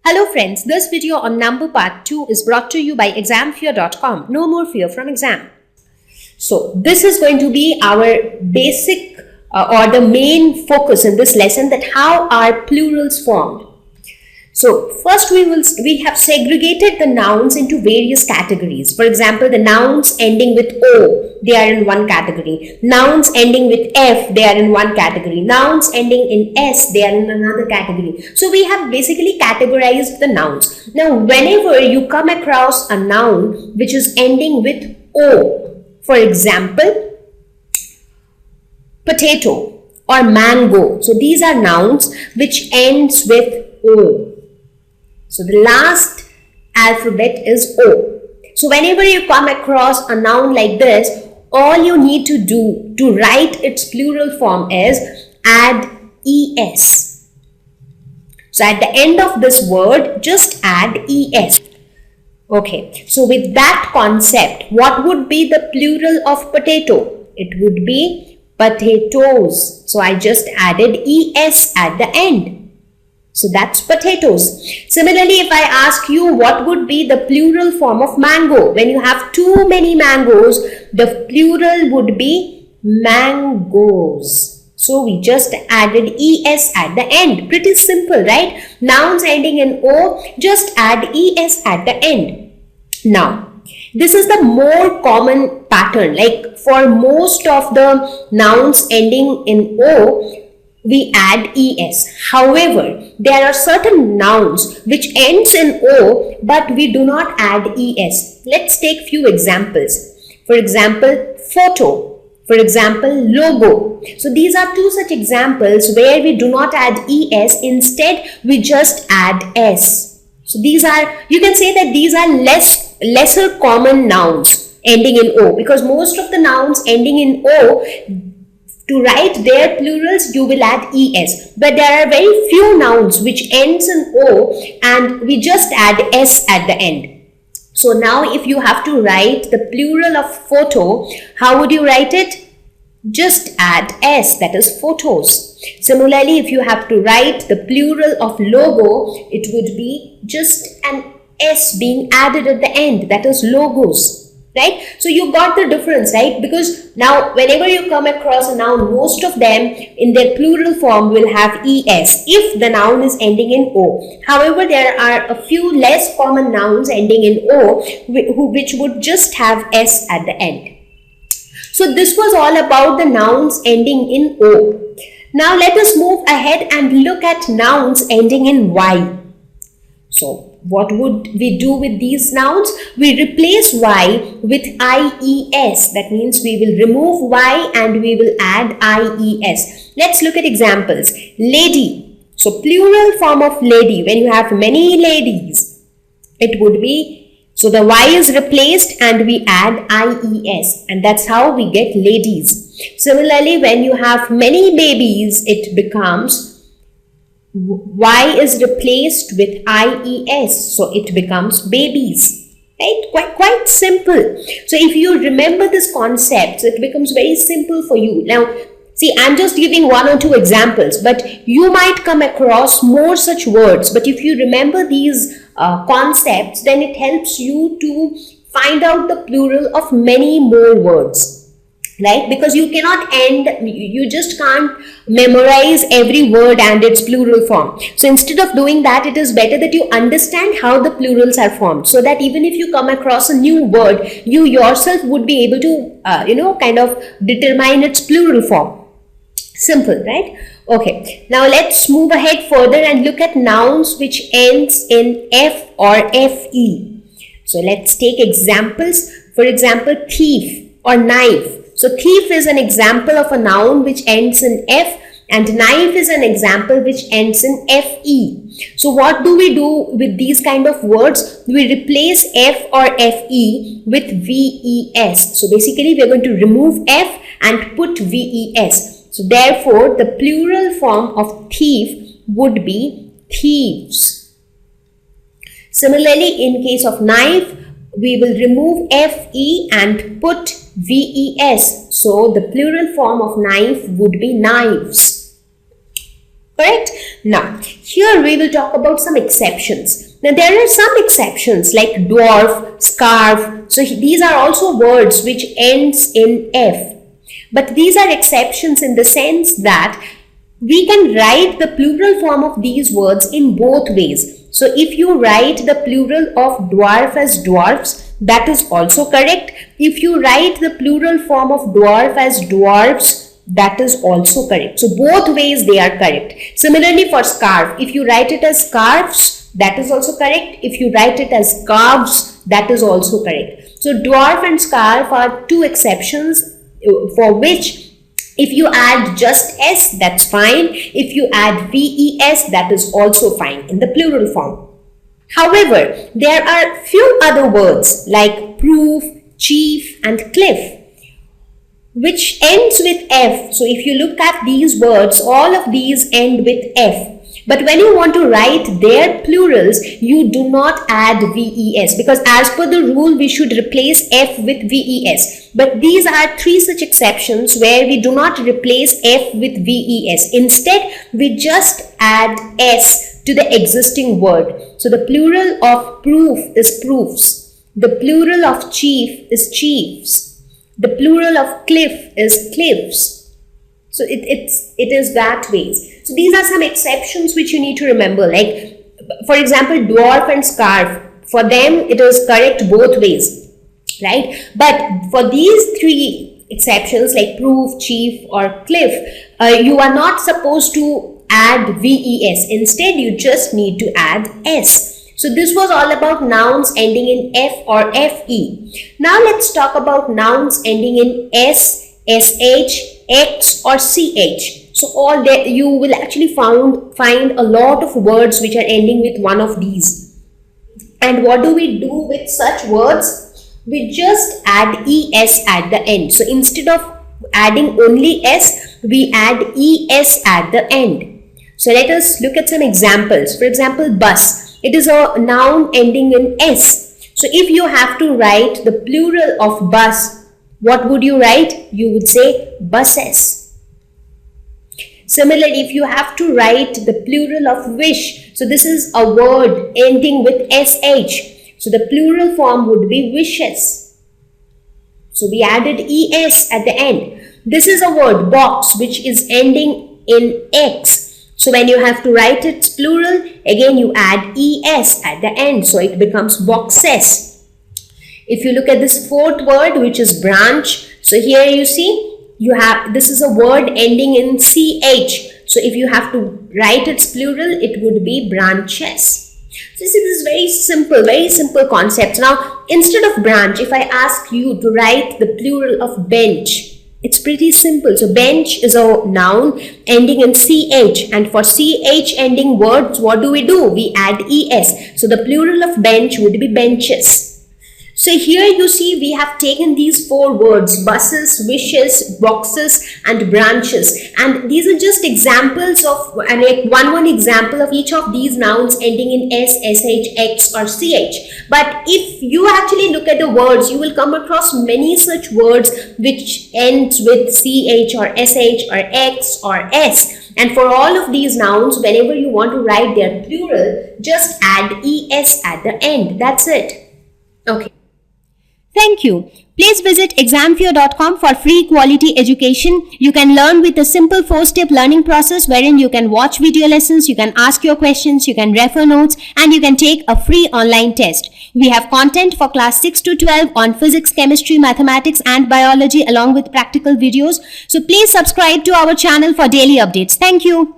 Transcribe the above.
Hello friends, this video on number part 2 is brought to you by examfear.com. No more fear from exam. So this is going to be our basic or the main focus in this lesson, that how are plurals formed. So first we have segregated the nouns into various categories. For example, the nouns ending with O, they are in one category. Nouns ending with F, they are in one category. Nouns ending in S, they are in another category. So we have basically categorized the nouns. Now whenever you come across a noun which is ending with O, for example, potato or mango. So these are nouns which ends with O. So the last alphabet is O. So whenever you come across a noun like this, all you need to do to write its plural form is add ES. So at the end of this word, just add ES. Okay, so with that concept, what would be the plural of potato? It would be potatoes. So I just added ES at the end. So that's potatoes. Similarly, if I ask you what would be the plural form of mango, when you have too many mangoes, the plural would be mangoes. So we just added ES at the end. Pretty simple, right? Nouns ending in O, just add ES at the end. Now, this is the more common pattern. Like for most of the nouns ending in O, we add ES. However, there are certain nouns which ends in O, but we do not add ES. Let's take few examples. For example, photo. For example, logo. So these are two such examples where we do not add ES. Instead, we just add S. So these are, you can say that these are lesser common nouns ending in O, because most of the nouns ending in O, to write their plurals, you will add ES. But there are very few nouns which ends in O and we just add S at the end. So now if you have to write the plural of photo, how would you write it? Just add S, that is photos. Similarly, if you have to write the plural of logo, it would be just an S being added at the end, that is logos. Right? So you got the difference, right? Because now whenever you come across a noun, most of them in their plural form will have ES if the noun is ending in O. However, there are a few less common nouns ending in O which would just have S at the end. So this was all about the nouns ending in O. Now let us move ahead and look at nouns ending in Y. So what would we do with these nouns? We replace Y with IES. That means we will remove Y and we will add IES. Let's look at examples. Lady. So plural form of lady. When you have many ladies, it would be, so the Y is replaced and we add IES. And that's how we get ladies. Similarly, when you have many babies, it becomes Y is replaced with IES, so it becomes babies, right? Quite simple. So if you remember this concept, it becomes very simple for you. Now, see, I'm just giving one or two examples, but you might come across more such words. But if you remember these concepts, then it helps you to find out the plural of many more words. Right? Because you cannot you just can't memorize every word and its plural form. So instead of doing that, it is better that you understand how the plurals are formed, so that even if you come across a new word, you yourself would be able to, kind of determine its plural form. Simple, right? Okay. Now let's move ahead further and look at nouns which ends in F or FE. So let's take examples. For example, thief or knife. So thief is an example of a noun which ends in F, and knife is an example which ends in FE. So what do we do with these kind of words? We replace F or FE with VES. So basically we are going to remove F and put VES. So therefore the plural form of thief would be thieves. Similarly, in case of knife, we will remove FE and put VES. So the plural form of knife would be knives. Correct? Now, here we will talk about some exceptions. Now, there are some exceptions like dwarf, scarf. So, these are also words which ends in F. But these are exceptions in the sense that we can write the plural form of these words in both ways. So, if you write the plural of dwarf as dwarfs, that is also correct. If you write the plural form of dwarf as dwarfs, that is also correct. So both ways they are correct. Similarly for scarf, if you write it as scarves, that is also correct. If you write it as scarves, that is also correct. So dwarf and scarf are two exceptions for which if you add just S, that's fine. If you add VES, that is also fine in the plural form. However, there are few other words like proof, chief and cliff which ends with F. So if you look at these words, all of these end with F. But when you want to write their plurals, you do not add VES because as per the rule, we should replace F with VES. But these are three such exceptions where we do not replace F with VES. Instead, we just add S to the existing word. So the plural of proof is proofs. The plural of chief is chiefs. The plural of cliff is cliffs. So it is that ways. So these are some exceptions which you need to remember. Like for example, dwarf and scarf. For them it is correct both ways, right? But for these three exceptions like proof, chief or cliff, you are not supposed to add VES. Instead, you just need to add S. So this was all about nouns ending in F or FE. Now let's talk about nouns ending in S, SH, X or CH. So all that you will actually find a lot of words which are ending with one of these. And what do we do with such words? We just add ES at the end. So instead of adding only S, we add ES at the end. So let us look at some examples. For example, bus. It is a noun ending in S. So if you have to write the plural of bus, what would you write? You would say buses. Similarly, if you have to write the plural of wish, so this is a word ending with SH. So the plural form would be wishes. So we added ES at the end. This is a word box which is ending in X. So when you have to write its plural, again you add ES at the end. So it becomes boxes. If you look at this fourth word which is branch. So here you see this is a word ending in CH. So if you have to write its plural, it would be branches. So this is very simple concept. Now instead of branch, if I ask you to write the plural of bench, it's pretty simple. So bench is a noun ending in CH, and for CH ending words, what do? We add ES. So the plural of bench would be benches. So here you see we have taken these four words, buses, wishes, boxes and branches, and these are just examples of one example of each of these nouns ending in S, SH, X or CH. But if you actually look at the words, you will come across many such words which ends with CH or SH or X or S. And for all of these nouns, whenever you want to write their plural, just add ES at the end. That's it. Okay. Thank you. Please visit examfear.com for free quality education. You can learn with a simple 4-step learning process wherein you can watch video lessons, you can ask your questions, you can refer notes, and you can take a free online test. We have content for class 6 to 12 on physics, chemistry, mathematics, and biology along with practical videos. So please subscribe to our channel for daily updates. Thank you.